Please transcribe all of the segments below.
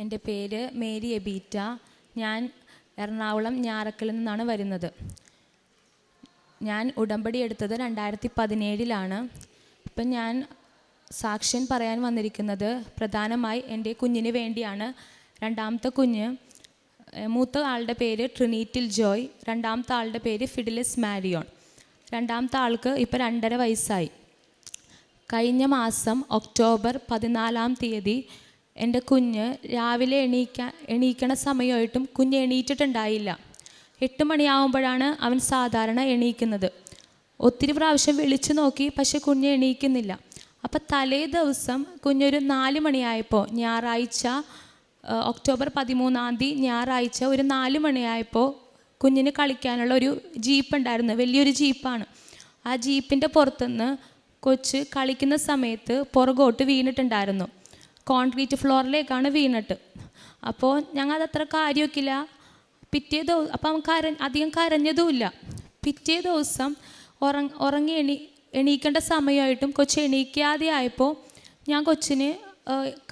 എൻ്റെ പേര് മേരി എബീറ്റ. ഞാൻ എറണാകുളം ഞാറക്കലിൽ നിന്നാണ് വരുന്നത്. ഞാൻ ഉടമ്പടി എടുത്തത് 2017 ഇപ്പം ഞാൻ സാക്ഷ്യം പറയാൻ വന്നിരിക്കുന്നത് പ്രധാനമായി എൻ്റെ കുഞ്ഞിന് വേണ്ടിയാണ്. രണ്ടാമത്തെ കുഞ്ഞ്, മൂത്ത ആളുടെ പേര് ട്രിനീറ്റിൽ ജോയ്, രണ്ടാമത്തെ ആളുടെ പേര് ഫിഡിലിസ് മാരിയോൺ. രണ്ടാമത്തെ ആൾക്ക് ഇപ്പോൾ 2.5 വയസ്സായി. കഴിഞ്ഞ മാസം ഒക്ടോബർ 14 എൻ്റെ കുഞ്ഞ് രാവിലെ എണീക്കണ സമയമായിട്ടും കുഞ്ഞ് എണീറ്റിട്ടുണ്ടായില്ല. 8 മണിയാകുമ്പോഴാണ് അവൻ സാധാരണ എണീക്കുന്നത്. ഒത്തിരി പ്രാവശ്യം വിളിച്ചു നോക്കി, പക്ഷെ കുഞ്ഞ് എണീക്കുന്നില്ല. അപ്പം തലേ ദിവസം കുഞ്ഞൊരു 4 മണിയായപ്പോൾ, ഞായറാഴ്ച ഒക്ടോബർ 13 ഞായറാഴ്ച ഒരു 4 മണിയായപ്പോൾ കുഞ്ഞിന് കളിക്കാനുള്ള ഒരു ജീപ്പ് ഉണ്ടായിരുന്നു. വലിയൊരു ജീപ്പാണ്. ആ ജീപ്പിൻ്റെ പുറത്തുനിന്ന് കൊച്ച് കളിക്കുന്ന സമയത്ത് പുറകോട്ട് വീണിട്ടുണ്ടായിരുന്നു. കോൺക്രീറ്റ് ഫ്ലോറിലേക്കാണ് വീണിട്ട്. അപ്പോൾ ഞങ്ങൾ അതത്ര കാര്യമൊക്കില്ല. പിറ്റേ ദിവസം അപ്പം അവൻ അധികം കരഞ്ഞതുമില്ല. പിറ്റേ ദിവസം എണീക്കേണ്ട സമയമായിട്ടും കൊച്ച് എണീക്കാതെ ആയപ്പോൾ ഞാൻ കൊച്ചിന്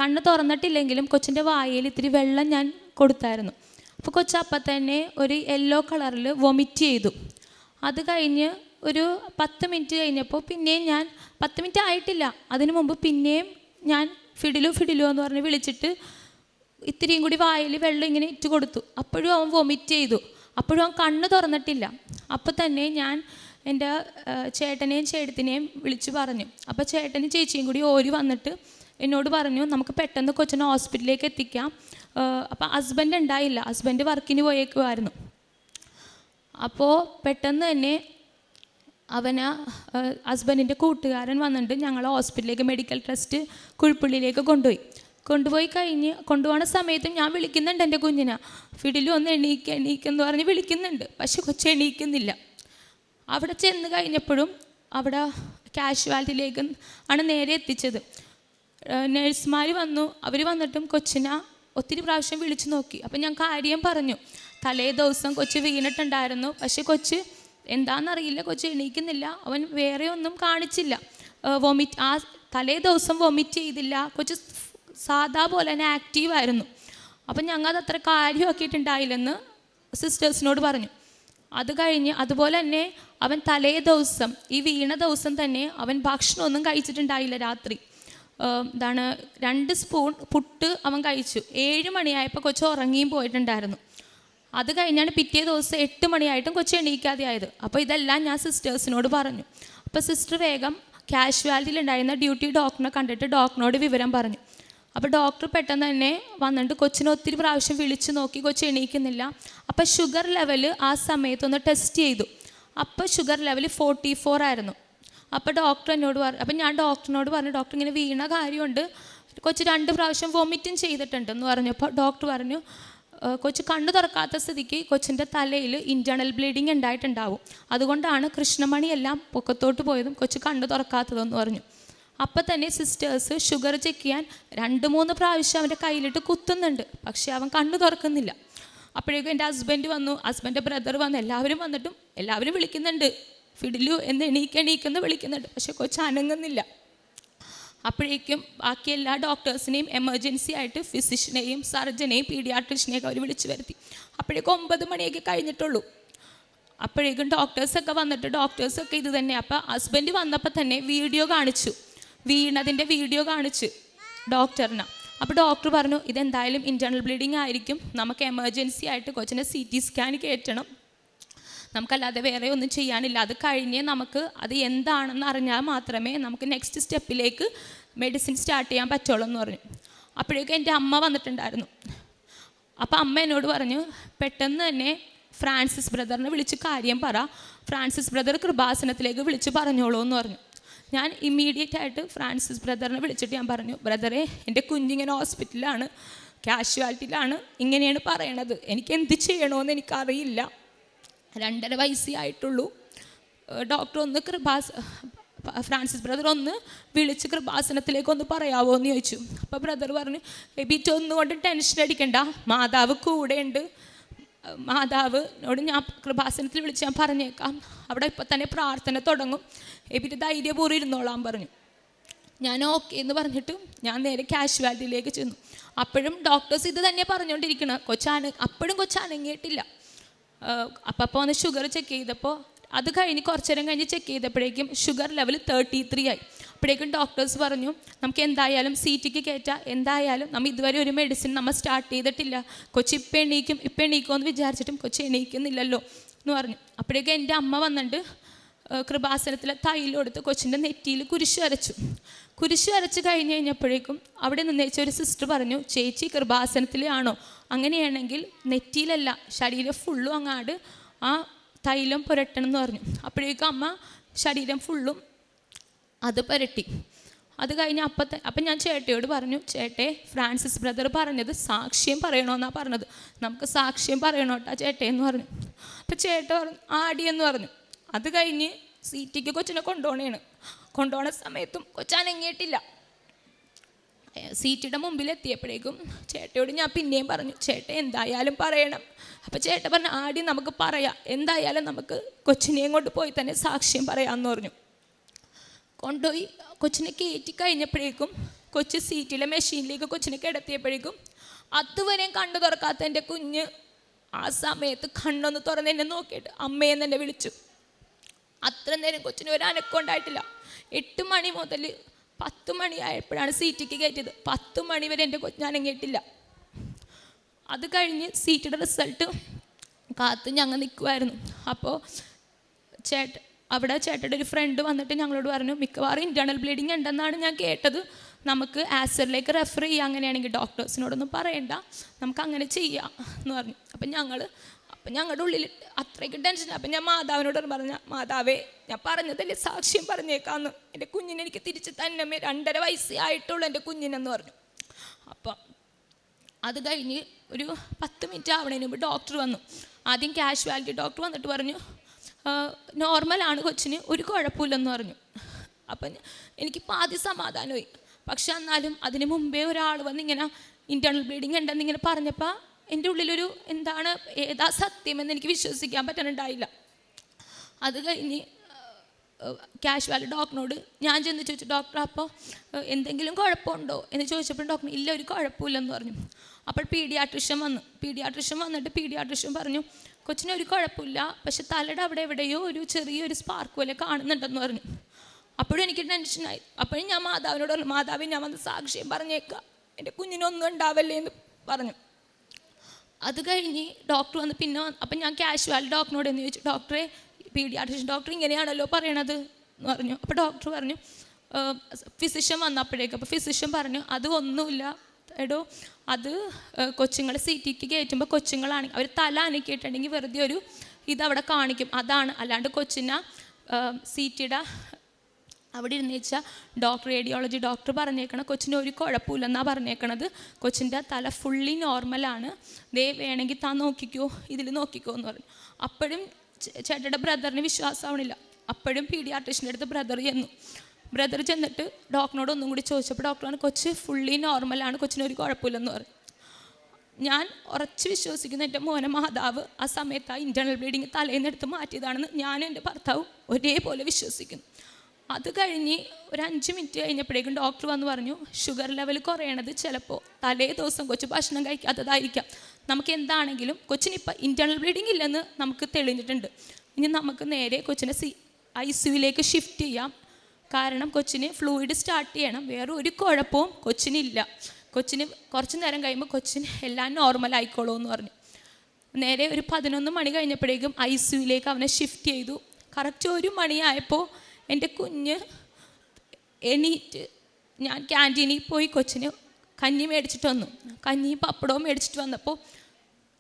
കണ്ണ് തുറന്നിട്ടില്ലെങ്കിലും കൊച്ചിൻ്റെ വായിൽ ഇത്തിരി വെള്ളം ഞാൻ കൊടുത്തായിരുന്നു. അപ്പോൾ കൊച്ച് അപ്പം തന്നെ ഒരു യെല്ലോ കളറിൽ വൊമിറ്റ് ചെയ്തു. അത് കഴിഞ്ഞ് ഒരു 10 മിനിറ്റ് കഴിഞ്ഞപ്പോൾ പിന്നെയും ഞാൻ 10 മിനിറ്റ് ആയിട്ടില്ല, അതിനു മുമ്പ് പിന്നെയും ഞാൻ ഫിഡിലു എന്ന് പറഞ്ഞ് വിളിച്ചിട്ട് ഇത്തിരിയും കൂടി വായിൽ വെള്ളം ഇങ്ങനെ ഇട്ട് കൊടുത്തു. അപ്പോഴും അവൻ വൊമിറ്റ് ചെയ്തു. അപ്പോഴും അവൻ കണ്ണ് തുറന്നിട്ടില്ല. അപ്പോൾ തന്നെ ഞാൻ എൻ്റെ ചേട്ടനെയും ചേട്ടത്തിനെയും വിളിച്ചു പറഞ്ഞു. അപ്പോൾ ചേട്ടനും ചേച്ചിയും കൂടി ഓടി വന്നിട്ട് എന്നോട് പറഞ്ഞു, നമുക്ക് പെട്ടെന്ന് കൊച്ചിനെ ഹോസ്പിറ്റലിലേക്ക് എത്തിക്കാം. അപ്പോൾ ഹസ്ബൻഡ് ഉണ്ടായില്ല, ഹസ്ബൻഡ് വർക്കിന് പോയേക്കുമായിരുന്നു. അപ്പോൾ പെട്ടെന്ന് തന്നെ ഹസ്ബൻഡിൻ്റെ കൂട്ടുകാരൻ വന്നിട്ട് ഞങ്ങളെ ഹോസ്പിറ്റലിലേക്ക്, മെഡിക്കൽ ട്രസ്റ്റ് കുഴിപ്പള്ളിയിലേക്ക് കൊണ്ടുപോയി കൊണ്ടുപോകുന്ന സമയത്തും ഞാൻ വിളിക്കുന്നുണ്ട് എൻ്റെ കുഞ്ഞിനെ, ഫിഡിലു ഒന്ന് എണീക്കെന്ന് പറഞ്ഞ് വിളിക്കുന്നുണ്ട്. പക്ഷെ കൊച്ചു എണീക്കുന്നില്ല. അവിടെ ചെന്ന് കഴിഞ്ഞപ്പോഴും അവിടെ കാഷ്വാലിറ്റിയിലേക്ക് ആണ് നേരെ എത്തിച്ചത്. നേഴ്സുമാർ വന്നു. അവർ വന്നിട്ടും കൊച്ചിനെ ഒത്തിരി പ്രാവശ്യം വിളിച്ചു നോക്കി. അപ്പം ഞാൻ കാര്യം പറഞ്ഞു, തലേ ദിവസം കൊച്ച് വീണിട്ടുണ്ടായിരുന്നു, പക്ഷെ കൊച്ച് എന്താണെന്നറിയില്ല, കൊച്ച് എണീക്കുന്നില്ല. അവൻ വേറെ ഒന്നും കാണിച്ചില്ല. ആ തലേ ദിവസം വൊമിറ്റ് ചെയ്തില്ല. കൊച്ച് സാധാ പോലെ തന്നെ ആക്റ്റീവായിരുന്നു. അപ്പം ഞങ്ങൾ അതത്ര കാര്യമാക്കിയിട്ടുണ്ടായില്ലെന്ന് സിസ്റ്റേഴ്സിനോട് പറഞ്ഞു. അത് കഴിഞ്ഞ് അതുപോലെ തന്നെ അവൻ തലേ ദിവസം, ഈ വീണ ദിവസം തന്നെ അവൻ ഭക്ഷണമൊന്നും കഴിച്ചിട്ടുണ്ടായില്ല. രാത്രി 2 സ്പൂൺ പുട്ട് അവൻ കഴിച്ചു. 7 മണിയായപ്പോൾ കൊച്ച് ഉറങ്ങിയും പോയിട്ടുണ്ടായിരുന്നു. അത് കഴിഞ്ഞാണ് പിറ്റേ ദിവസം 8 മണിയായിട്ടും കൊച്ച് എണീക്കാതെ ആയത്. അപ്പോൾ ഇതെല്ലാം ഞാൻ സിസ്റ്റേഴ്സിനോട് പറഞ്ഞു. അപ്പോൾ സിസ്റ്റർ വേഗം കാഷ്വാലിറ്റിയിൽ ഉണ്ടായിരുന്ന ഡ്യൂട്ടി ഡോക്ടറിനെ കണ്ടിട്ട് ഡോക്ടറിനോട് വിവരം പറഞ്ഞു. അപ്പോൾ ഡോക്ടർ പെട്ടെന്ന് തന്നെ വന്നിട്ട് കൊച്ചിനെ ഒത്തിരി പ്രാവശ്യം വിളിച്ചു നോക്കി, കൊച്ച് എണീക്കുന്നില്ല. അപ്പോൾ ഷുഗർ ലെവൽ ആ സമയത്തൊന്ന് ടെസ്റ്റ് ചെയ്തു. അപ്പോൾ ഷുഗർ ലെവൽ 44 ആയിരുന്നു. അപ്പോൾ ഡോക്ടർ എന്നോട് അപ്പം ഞാൻ ഡോക്ടറിനോട് പറഞ്ഞു, ഡോക്ടർ ഇങ്ങനെ വീണ കാര്യമുണ്ട്, കൊച്ച് 2 പ്രാവശ്യം വൊമിറ്റും ചെയ്തിട്ടുണ്ടെന്ന് പറഞ്ഞപ്പോൾ ഡോക്ടർ പറഞ്ഞു, കൊച്ച് കണ്ണു തുറക്കാത്ത സ്ഥിതിക്ക് കൊച്ചിൻ്റെ തലയിൽ ഇൻറ്റേർണൽ ബ്ലീഡിങ് ഉണ്ടായിട്ടുണ്ടാവും, അതുകൊണ്ടാണ് കൃഷ്ണമണിയെല്ലാം പൊക്കത്തോട്ട് പോയതും കൊച്ച് കണ്ണു തുറക്കാത്തതെന്ന് പറഞ്ഞു. അപ്പം തന്നെ സിസ്റ്റേഴ്സ് ഷുഗർ ചെക്ക് ചെയ്യാൻ 2-3 പ്രാവശ്യം അവൻ്റെ കയ്യിലിട്ട് കുത്തുന്നുണ്ട്, പക്ഷേ അവൻ കണ്ണു തുറക്കുന്നില്ല. അപ്പോഴേക്കും എൻ്റെ ഹസ്ബൻഡ് വന്നു, ഹസ്ബൻഡിൻ്റെ ബ്രദർ വന്നു, എല്ലാവരും വന്നിട്ടും എല്ലാവരും വിളിക്കുന്നുണ്ട്, ഫിഡിലു എന്ന് എണീക്കെന്ന് വിളിക്കുന്നുണ്ട്, പക്ഷെ കൊച്ച് അനങ്ങുന്നില്ല. അപ്പോഴേക്കും ബാക്കി എല്ലാ ഡോക്ടേഴ്സിനെയും എമർജൻസി ആയിട്ട് ഫിസിഷ്യനെയും സർജനെയും പീഡിയാട്രിഷ്യനെയൊക്കെ അവർ വിളിച്ചു വരുത്തി. അപ്പോഴേക്കും 9 മണിയൊക്കെ കഴിഞ്ഞിട്ടുള്ളൂ. അപ്പോഴേക്കും ഡോക്ടേഴ്സൊക്കെ വന്നിട്ട് ഡോക്ടേഴ്സൊക്കെ ഇത് തന്നെ. അപ്പോൾ ഹസ്ബൻഡ് വന്നപ്പോൾ തന്നെ വീണതിൻ്റെ വീഡിയോ കാണിച്ചു ഡോക്ടറിന്. അപ്പോൾ ഡോക്ടർ പറഞ്ഞു, ഇതെന്തായാലും ഇൻറ്റേർണൽ ബ്ലീഡിങ് ആയിരിക്കും, നമുക്ക് എമർജൻസി ആയിട്ട് കൊച്ചിനെ CT സ്കാൻ കയറ്റണം, നമുക്കല്ലാതെ വേറെ ഒന്നും ചെയ്യാനില്ല, അത് കഴിഞ്ഞ് നമുക്ക് അത് എന്താണെന്ന് അറിഞ്ഞാൽ മാത്രമേ നമുക്ക് നെക്സ്റ്റ് സ്റ്റെപ്പിലേക്ക് മെഡിസിൻ സ്റ്റാർട്ട് ചെയ്യാൻ പറ്റുള്ളൂ എന്ന് പറഞ്ഞു. അപ്പോഴേക്കും എൻ്റെ അമ്മ വന്നിട്ടുണ്ടായിരുന്നു. അപ്പോൾ അമ്മ എന്നോട് പറഞ്ഞു, പെട്ടെന്ന് തന്നെ ഫ്രാൻസിസ് ബ്രദറിനെ വിളിച്ച് കാര്യം പറ, ഫ്രാൻസിസ് ബ്രദർ കൃപാസനത്തിലേക്ക് വിളിച്ച് പറഞ്ഞോളൂ എന്ന് പറഞ്ഞു. ഞാൻ ഇമ്മീഡിയറ്റ് ആയിട്ട് ഫ്രാൻസിസ് ബ്രദറിനെ വിളിച്ചിട്ട് ഞാൻ പറഞ്ഞു, ബ്രദറെ, എൻ്റെ കുഞ്ഞിങ്ങനെ ഹോസ്പിറ്റലിലാണ്, കാഷ്വാലിറ്റിയിലാണ്, ഇങ്ങനെയാണ് പറയണത്, എനിക്ക് എന്ത് ചെയ്യണമെന്ന് എനിക്കറിയില്ല, 2.5 വയസ്സേ ആയിട്ടുള്ളൂ, ഡോക്ടർ ഒന്ന് ഫ്രാൻസിസ് ബ്രദർ ഒന്ന് വിളിച്ച് കൃപാസനത്തിലേക്ക് ഒന്ന് പറയാമോ എന്ന് ചോദിച്ചു. അപ്പോൾ ബ്രദർ പറഞ്ഞു, ബേബിറ്റ് ഒന്നുകൊണ്ട് ടെൻഷൻ അടിക്കണ്ട, മാതാവ് കൂടെയുണ്ട്, മാതാവിനോട് ഞാൻ കൃപാസനത്തിൽ വിളിച്ച് ഞാൻ പറഞ്ഞേക്കാം, അവിടെ ഇപ്പം തന്നെ പ്രാർത്ഥന തുടങ്ങും, ബേബിറ്റ് ധൈര്യപൂർവ്വം ഇരുന്നോളാൻ പറഞ്ഞു. ഞാൻ ഓക്കെ എന്ന് പറഞ്ഞിട്ട് ഞാൻ നേരെ കാഷ്വാലിറ്റിയിലേക്ക് ചെന്നു. അപ്പോഴും ഡോക്ടേഴ്സ് ഇത് തന്നെ പറഞ്ഞുകൊണ്ടിരിക്കണം, അപ്പോഴും കൊച്ചനങ്ങിയിട്ടില്ല. അപ്പോൾ വന്ന് ഷുഗർ ചെക്ക് ചെയ്തപ്പോൾ അത് കഴിഞ്ഞ് കുറച്ചു നേരം കഴിഞ്ഞ് ചെക്ക് ചെയ്തപ്പോഴേക്കും ഷുഗർ ലെവൽ 33 ആയി. അപ്പോഴേക്കും ഡോക്ടേഴ്സ് പറഞ്ഞു നമുക്ക് എന്തായാലും CTക്ക് കയറ്റാം, എന്തായാലും നമ്മൾ ഇതുവരെ ഒരു മെഡിസിൻ നമ്മൾ സ്റ്റാർട്ട് ചെയ്തിട്ടില്ല, കൊച്ചി ഇപ്പം എണീക്കുമോ എന്ന് വിചാരിച്ചിട്ടും കൊച്ചി എണീക്കുന്നില്ലല്ലോ എന്ന് പറഞ്ഞു. അപ്പോഴേക്കും എൻ്റെ അമ്മ വന്നിട്ട് കൃപാസനത്തിലെ തൈലം എടുത്ത് കൊച്ചിൻ്റെ നെറ്റിയിൽ കുരിശ് വരച്ച് കഴിഞ്ഞപ്പോഴേക്കും അവിടെ നിന്നേച്ച ഒരു സിസ്റ്റർ പറഞ്ഞു, ചേച്ചി കൃപാസനത്തിലാണോ? അങ്ങനെയാണെങ്കിൽ നെറ്റിയിലല്ല, ശരീരം ഫുള്ളും അങ്ങാട് ആ തൈലം പുരട്ടണം എന്ന് പറഞ്ഞു. അപ്പോഴേക്കും അമ്മ ശരീരം ഫുള്ളും അത് പുരട്ടി. അത് കഴിഞ്ഞ് അപ്പം ഞാൻ ചേട്ടയോട് പറഞ്ഞു, ചേട്ടേ ഫ്രാൻസിസ് ബ്രദർ പറഞ്ഞത് സാക്ഷ്യം പറയണമെന്നാണ് പറഞ്ഞത്, നമുക്ക് സാക്ഷ്യം പറയണോട്ടാ ചേട്ടേ എന്ന് പറഞ്ഞു. അപ്പം ചേട്ട പറഞ്ഞു ആടിയെന്ന് പറഞ്ഞു. അത് കഴിഞ്ഞ് CTക്ക് കൊച്ചിനെ കൊണ്ടുപോണ സമയത്തും കൊച്ചനങ്ങിയിട്ടില്ല. CTയുടെ മുമ്പിലെത്തിയപ്പോഴേക്കും ചേട്ടയോട് ഞാൻ പിന്നെയും പറഞ്ഞു, ചേട്ട എന്തായാലും പറയണം. അപ്പോൾ ചേട്ട പറഞ്ഞു ആടി നമുക്ക് പറയാം, എന്തായാലും നമുക്ക് കൊച്ചിനെയും കൊണ്ട് പോയി തന്നെ സാക്ഷ്യം പറയാമെന്ന് പറഞ്ഞു. കൊണ്ടുപോയി കൊച്ചിനെ കയറ്റി കഴിഞ്ഞപ്പോഴേക്കും കൊച്ച് CTയിലെ മെഷീനിലേക്ക് കൊച്ചിനെ കിടത്തിയപ്പോഴേക്കും അതുവരെയും കണ്ണു തുറക്കാത്ത എൻ്റെ കുഞ്ഞ് ആ സമയത്ത് കണ്ണൊന്ന് തുറന്ന് എന്നെ നോക്കിയിട്ട് അമ്മയെന്ന് എന്നെ വിളിച്ചു. അത്ര നേരം കൊച്ചിന് ഒരു അനക്കം ഉണ്ടായിട്ടില്ല. 8 മണി മുതൽ 10 മണി ആയപ്പോഴാണ് CTക്ക് കയറ്റിയത്. 10 മണി വരെ എൻ്റെ കൊച്ചിനനങ്ങിയിട്ടില്ല. അത് കഴിഞ്ഞ് CTയുടെ റിസൾട്ട് കാത്ത് ഞങ്ങൾ നിൽക്കുമായിരുന്നു. അപ്പോൾ ചേട്ടയുടെ ഒരു ഫ്രണ്ട് വന്നിട്ട് ഞങ്ങളോട് പറഞ്ഞു, മിക്കവാറും ഇൻറ്റേർണൽ ബ്ലീഡിങ് ഉണ്ടെന്നാണ് ഞാൻ കേട്ടത്, നമുക്ക് ആസറിലേക്ക് റെഫർ ചെയ്യാം, അങ്ങനെയാണെങ്കിൽ ഡോക്ടേഴ്സിനോടൊന്നും പറയണ്ട, നമുക്ക് അങ്ങനെ ചെയ്യാം എന്ന് പറഞ്ഞു. അപ്പം ഞങ്ങളുടെ ഉള്ളിൽ അത്രയ്ക്ക് ടെൻഷൻ. അപ്പം ഞാൻ മാതാവിനോട് പറഞ്ഞു, മാതാവേ ഞാൻ പറഞ്ഞതല്ലേ സാക്ഷ്യം പറഞ്ഞേക്കാന്ന്, എൻ്റെ കുഞ്ഞിനെ എനിക്ക് തിരിച്ച് തന്നെ 2.5 വയസ്സേ ആയിട്ടുള്ളൂ എൻ്റെ കുഞ്ഞിനെന്ന് പറഞ്ഞു. അപ്പം അത് കഴിഞ്ഞ് ഒരു 10 മിനിറ്റ് ആവണതിന് മുമ്പ് ഡോക്ടർ വന്നു. ആദ്യം കാഷ്വാലിറ്റി ഡോക്ടർ വന്നിട്ട് പറഞ്ഞു നോർമലാണ് കൊച്ചിന്, ഒരു കുഴപ്പമില്ലെന്ന് പറഞ്ഞു. അപ്പം എനിക്കിപ്പോൾ ആദ്യം സമാധാനമായി. പക്ഷെ എന്നാലും അതിന് മുമ്പേ ഒരാൾ വന്നിങ്ങനെ ഇൻറ്റേർണൽ ബ്ലീഡിങ് ഉണ്ടെന്നിങ്ങനെ പറഞ്ഞപ്പോൾ എൻ്റെ ഉള്ളിലൊരു ഏതാ സത്യമെന്ന് എനിക്ക് വിശ്വസിക്കാൻ പറ്റാനുണ്ടായില്ല. അത് കഴിഞ്ഞ് കാഷ്വാലിറ്റി ഡോക്ടറിനോട് ഞാൻ ചെന്ന് ചോദിച്ചു, ഡോക്ടർ അപ്പോൾ എന്തെങ്കിലും കുഴപ്പമുണ്ടോ എന്ന് ചോദിച്ചപ്പോൾ ഡോക്ടർ ഇല്ല, ഒരു കുഴപ്പമില്ലെന്ന് പറഞ്ഞു. അപ്പോൾ പീഡിയാട്രിഷ്യൻ വന്നിട്ട് പീഡിയാട്രിഷ്യൻ പറഞ്ഞു കൊച്ചിനൊരു കുഴപ്പമില്ല, പക്ഷെ തലയുടെ അവിടെ എവിടെയോ ഒരു ചെറിയൊരു സ്പാർക്ക് പോലെ കാണുന്നുണ്ടെന്ന് പറഞ്ഞു. അപ്പോഴും എനിക്ക് ടെൻഷനായി. അപ്പോഴും ഞാൻ മാതാവിനോട് പറഞ്ഞു, മാതാവേ ഞാൻ വന്ന് സാക്ഷ്യം പറഞ്ഞേക്കാം, എൻ്റെ കുഞ്ഞിനൊന്നും ഉണ്ടാവല്ലേ എന്ന് പറഞ്ഞു. അത് കഴിഞ്ഞ് ഡോക്ടർ വന്ന് അപ്പം ഞാൻ കാഷ്വാലിറ്റി ഡോക്ടറിനോട് എന്ന് ചോദിച്ചു, ഡോക്ടറെ പീഡിയാട്രിഷ്യൻ ഡോക്ടർ ഇങ്ങനെയാണല്ലോ പറയണത് എന്ന് പറഞ്ഞു. അപ്പോൾ ഡോക്ടർ പറഞ്ഞു, ഫിസിഷ്യൻ വന്നപ്പോഴേക്കും അപ്പോൾ ഫിസിഷ്യൻ പറഞ്ഞു അത് ഒന്നുമില്ല എടോ, അത് കൊച്ചുങ്ങൾ CTക്ക് കയറ്റുമ്പോൾ കൊച്ചുങ്ങളാണെങ്കിൽ അവർ തല അനക്കിയിട്ടുണ്ടെങ്കിൽ വെറുതെ ഒരു ഇതവിടെ കാണിക്കും, അതാണ്. അല്ലാണ്ട് കൊച്ചിനെ CTയുടെ അവിടെ ഇരുന്ന് വെച്ചാൽ റേഡിയോളജി ഡോക്ടർ പറഞ്ഞേക്കണം കൊച്ചിന് ഒരു കുഴപ്പമില്ലെന്നാണ് പറഞ്ഞേക്കണത്, കൊച്ചിൻ്റെ തല ഫുള്ളി നോർമലാണ്, വേണമെങ്കിൽ താൻ നോക്കിക്കോ, ഇതിൽ നോക്കിക്കോ എന്ന് പറഞ്ഞു. അപ്പോഴും ചേട്ടയുടെ ബ്രദറിന് വിശ്വാസമാവണില്ല. അപ്പോഴും പീഡിയാട്രിഷ്യൻ്റെ അടുത്ത് ബ്രദർ ചെന്നിട്ട് ഡോക്ടറിനോട് ഒന്നും കൂടി ചോദിച്ചപ്പോൾ ഡോക്ടറാണ് കൊച്ച് ഫുള്ളി നോർമലാണ്, കൊച്ചിനൊരു കുഴപ്പമില്ലെന്ന് പറഞ്ഞു. ഞാൻ ഉറച്ച് വിശ്വസിക്കുന്ന എൻ്റെ മോനെ മാതാവ് ആ സമയത്ത് ആ ഇൻറ്റേർണൽ ബ്ലീഡിങ് തലേന്ന് എടുത്ത് മാറ്റിയതാണെന്ന് ഞാനും എൻ്റെ ഭർത്താവും ഒരേപോലെ വിശ്വസിക്കുന്നു. അത് കഴിഞ്ഞ് ഒരു 5 മിനിറ്റ് കഴിഞ്ഞപ്പോഴേക്കും ഡോക്ടർ വന്ന് പറഞ്ഞു ഷുഗർ ലെവൽ കുറയണത് ചിലപ്പോൾ തലേ ദിവസം കൊച്ച് ഭക്ഷണം കഴിക്കാത്തതായിരിക്കാം, നമുക്ക് എന്താണെങ്കിലും കൊച്ചിനിപ്പോൾ ഇൻറ്റേർണൽ ബ്ലീഡിങ് ഇല്ലെന്ന് നമുക്ക് തെളിഞ്ഞിട്ടുണ്ട്, ഇനി നമുക്ക് നേരെ കൊച്ചിനെ ICUവിലേക്ക് ഷിഫ്റ്റ് ചെയ്യാം, കാരണം കൊച്ചിന് ഫ്ലൂയിഡ് സ്റ്റാർട്ട് ചെയ്യണം, വേറെ ഒരു കുഴപ്പവും കൊച്ചിനില്ല, കൊച്ചിന് കുറച്ച് നേരം കഴിയുമ്പോൾ കൊച്ചിന് എല്ലാം നോർമൽ ആയിക്കോളൂ എന്ന് പറഞ്ഞു. നേരെ ഒരു 11 മണി കഴിഞ്ഞപ്പോഴേക്കും ICUവിലേക്ക് അവനെ ഷിഫ്റ്റ് ചെയ്തു. കറക്റ്റ് 1 മണിയായപ്പോൾ എൻ്റെ കുഞ്ഞ് എണീറ്റ് ഞാൻ ക്യാൻറ്റീനിൽ പോയി കൊച്ചിന് കഞ്ഞി മേടിച്ചിട്ട് വന്നു. കഞ്ഞിയും പപ്പടവും മേടിച്ചിട്ട് വന്നപ്പോൾ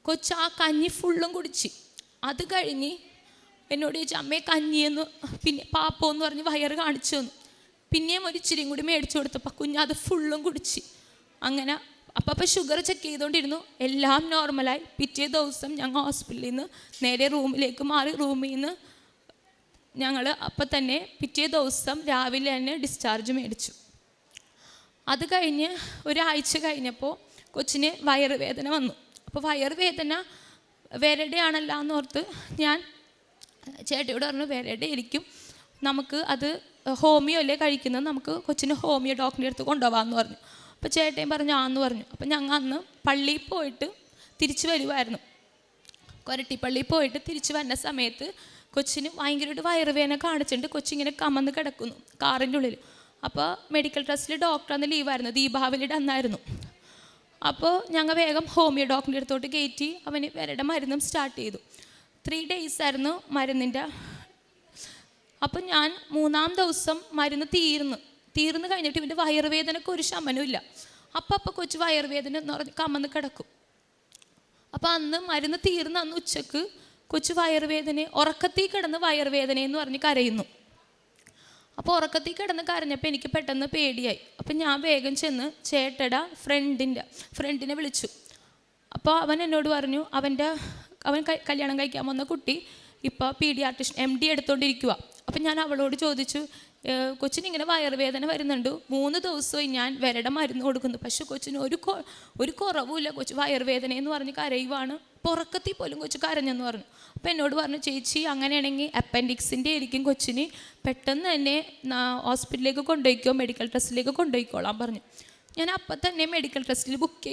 കൊച്ച് ആ കഞ്ഞി ഫുള്ളും കുടിച്ച്. അത് കഴിഞ്ഞ് എന്നോട് ചോദിച്ചു അമ്മയെ കഞ്ഞിയെന്ന്, പിന്നെ പാപ്പോ എന്ന് പറഞ്ഞ് വയറ് കാണിച്ചു തന്നു. പിന്നെയും ഒരു ഇച്ചിരിയും കൂടി മേടിച്ചു കൊടുത്തപ്പോൾ കുഞ്ഞ് അത് ഫുള്ളും കുടിച്ച്. അങ്ങനെ അപ്പം ഷുഗർ ചെക്ക് ചെയ്തുകൊണ്ടിരുന്നു, എല്ലാം നോർമലായി. പിറ്റേ ദിവസം ഞങ്ങൾ ഹോസ്പിറ്റലിൽ നിന്ന് നേരെ റൂമിലേക്ക് മാറി. റൂമിൽ നിന്ന് ഞങ്ങൾ അപ്പം തന്നെ പിറ്റേ ദിവസം രാവിലെ തന്നെ ഡിസ്ചാർജ് മേടിച്ചു. അത് കഴിഞ്ഞ് ഒരാഴ്ച കഴിഞ്ഞപ്പോൾ കൊച്ചിന് വയറുവേദന വന്നു. അപ്പോൾ വയറുവേദന വേറെയുടെയാണല്ലോ എന്നോർത്ത് ഞാൻ ചേട്ടയോട് പറഞ്ഞു വേറെയുടെ ഇരിക്കും, നമുക്ക് അത് ഹോമിയോ അല്ലേ കഴിക്കുന്നത്, നമുക്ക് കൊച്ചിന് ഹോമിയോ ഡോക്ടറിൻ്റെ അടുത്ത് കൊണ്ടുപോകാമെന്ന് പറഞ്ഞു. അപ്പോൾ ചേട്ടൻ പറഞ്ഞു ആന്ന് പറഞ്ഞു. അപ്പം ഞങ്ങൾ അന്ന് പള്ളിയിൽ പോയിട്ട് തിരിച്ചു വരുമായിരുന്നു. കൊരട്ടിപ്പള്ളിയിൽ പോയിട്ട് തിരിച്ചു വരുന്ന സമയത്ത് കൊച്ചിന് ഭയങ്കരമായിട്ട് വയറുവേദന കാണിച്ചിട്ട് കൊച്ചിങ്ങനെ കമന്ന് കിടക്കുന്നു കാറിൻ്റെ ഉള്ളിൽ. അപ്പോൾ മെഡിക്കൽ ട്രസ്റ്റിൽ ഡോക്ടർ അന്ന് ലീവായിരുന്നു, ദീപാവലിയുടെ അന്നായിരുന്നു. അപ്പോൾ ഞങ്ങൾ വേഗം ഹോമിയോ ഡോക്ടറിൻ്റെ അടുത്തോട്ട് കയറ്റി അവന് വിരയുടെ മരുന്നും സ്റ്റാർട്ട് ചെയ്തു. 3 days ആയിരുന്നു മരുന്നിൻ്റെ. അപ്പം ഞാൻ 3-ാം ദിവസം മരുന്ന് തീർന്ന് കഴിഞ്ഞിട്ട് ഇവൻ്റെ വയറുവേദനക്ക് ഒരു ശമനമില്ല. അപ്പം കൊച്ചു വയറുവേദന എന്ന് പറഞ്ഞ് കമന്ന് കിടക്കും. അപ്പോൾ അന്ന് മരുന്ന് തീർന്ന് അന്ന് ഉച്ചക്ക് കൊച്ചു ഉറക്കത്തിൽ കിടന്ന് വയറുവേദന എന്ന് പറഞ്ഞ് കരയുന്നു. അപ്പോൾ ഉറക്കത്തിൽ കിടന്ന് കരഞ്ഞപ്പോൾ എനിക്ക് പെട്ടെന്ന് പേടിയായി. അപ്പം ഞാൻ വേഗം ചെന്ന് ചേട്ടയുടെ ഫ്രണ്ടിനെ വിളിച്ചു. അപ്പോൾ അവൻ എന്നോട് പറഞ്ഞു അവൻ കല്യാണം കഴിക്കാൻ വന്ന കുട്ടി ഇപ്പോൾ പീഡിയാട്രിഷ്യൻ MD എടുത്തുകൊണ്ടിരിക്കുക. അപ്പം ഞാൻ അവളോട് ചോദിച്ചു, കൊച്ചിനിങ്ങനെ വയറുവേദന വരുന്നുണ്ട്, 3 ദിവസമായി ഞാൻ വിരയുടെ മരുന്ന് കൊടുക്കുന്നു, പക്ഷെ കൊച്ചിന് ഒരു കുറവുമില്ല, കൊച്ചു വയറുവേദന എന്ന് പറഞ്ഞ് കരയുവാണ്, പുറക്കത്തിൽ പോലും കൊച്ചു കരഞ്ഞെന്ന് പറഞ്ഞു. അപ്പം എന്നോട് പറഞ്ഞു, ചേച്ചി അങ്ങനെയാണെങ്കിൽ അപ്പൻഡിക്സിൻ്റെ ആയിരിക്കും, കൊച്ചിന് പെട്ടെന്ന് തന്നെ ഹോസ്പിറ്റലിലേക്ക് കൊണ്ടുപോയിക്കോ, മെഡിക്കൽ ട്രസ്റ്റിലേക്ക് കൊണ്ടുപോയിക്കോളാം പറഞ്ഞു. ഞാൻ അപ്പം തന്നെ മെഡിക്കൽ ട്രസ്റ്റിൽ ബുക്ക്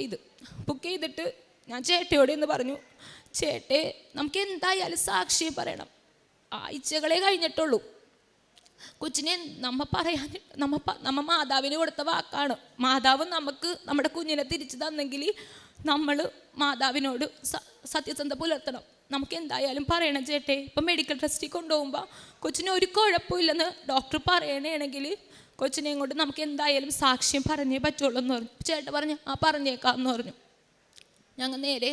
ചെയ്തിട്ട് ഞാൻ ചേട്ടയോട് എന്ന് പറഞ്ഞു, ചേട്ടേ നമുക്ക് എന്തായാലും സാക്ഷ്യം പറയണം, ആഴ്ചകളെ കഴിഞ്ഞിട്ടുള്ളൂ, കൊച്ചിനെ നമ്മ മാതാവിന് കൊടുത്ത വാക്കാണ്, മാതാവ് നമുക്ക് നമ്മുടെ കുഞ്ഞിനെ തിരിച്ചു തന്നെങ്കിൽ നമ്മൾ മാതാവിനോട് സത്യസന്ധത പുലർത്തണം, നമുക്ക് എന്തായാലും പറയണം ചേട്ടേ. ഇപ്പം മെഡിക്കൽ ട്രസ്റ്റിൽ കൊണ്ടുപോകുമ്പോൾ കൊച്ചിന് ഒരു കുഴപ്പമില്ലെന്ന് ഡോക്ടർ പറയണമെങ്കിൽ കൊച്ചിനെയും കൊണ്ട് നമുക്ക് എന്തായാലും സാക്ഷ്യം പറഞ്ഞേ പറ്റുള്ളൂ എന്ന് പറഞ്ഞു. ചേട്ടൻ പറഞ്ഞു പറഞ്ഞേക്കാം എന്ന് പറഞ്ഞു. ഞങ്ങൾ നേരെ